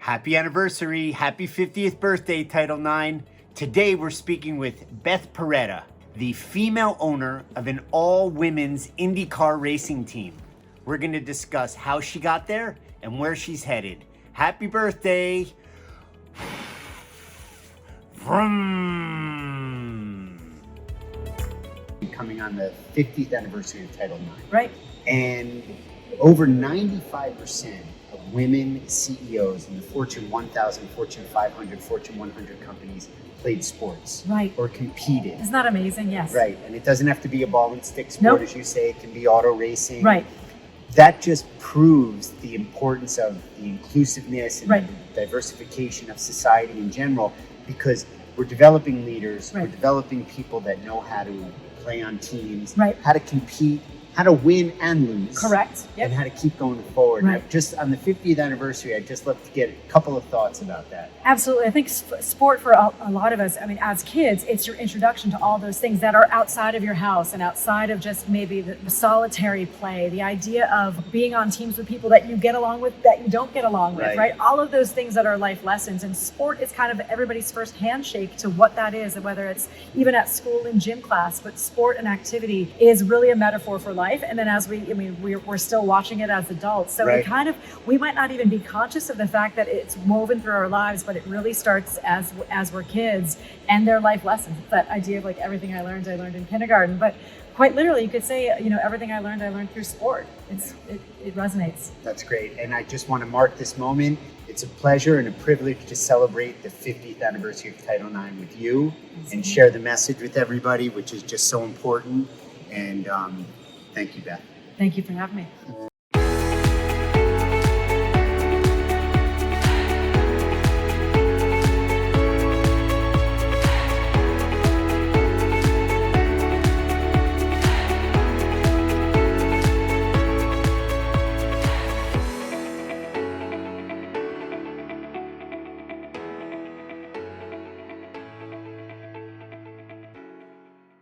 Happy anniversary, happy 50th birthday, Title IX. Today we're speaking with Beth Peretta, the female owner of an all-women's IndyCar racing team. We're gonna discuss how she got there and where she's headed. Happy birthday. Vroom. Coming on the 50th anniversary of Title IX. Right. And over 95% of women CEOs in the Fortune 1000, Fortune 500, Fortune 100 companies played sports. Right. Or competed. Isn't that amazing? Yes. Right. And it doesn't have to be a ball and stick sport, Nope. as you say. It can be auto racing. Right. That just proves the importance of the inclusiveness and Right. the diversification of society in general, because we're developing leaders, Right. we're developing people that know how to play on teams, Right. how to compete, how to win and lose. Correct. Yep. And how to keep going forward. Right. Now, just on the 50th anniversary, I'd just love to get a couple of thoughts about that. Absolutely. I think sport for a lot of us, I mean, as kids, it's your introduction to all those things that are outside of your house and outside of just maybe the solitary play, the idea of being on teams with people that you get along with, that you don't get along with, right? All of those things that are life lessons. And sport is kind of everybody's first handshake to what that is, and whether it's even at school in gym class, but sport and activity is really a metaphor for life. And then as we're still watching it as adults. So Right. we might not even be conscious of the fact that it's woven through our lives, but it really starts as we're kids, and their life lessons. It's that idea of like everything I learned in kindergarten. But quite literally, you could say, everything I learned through sport. It resonates. That's great. And I just want to mark this moment. It's a pleasure and a privilege to celebrate the 50th anniversary of Title IX with you and share the message with everybody, which is just so important. And thank you, Beth. Thank you for having me.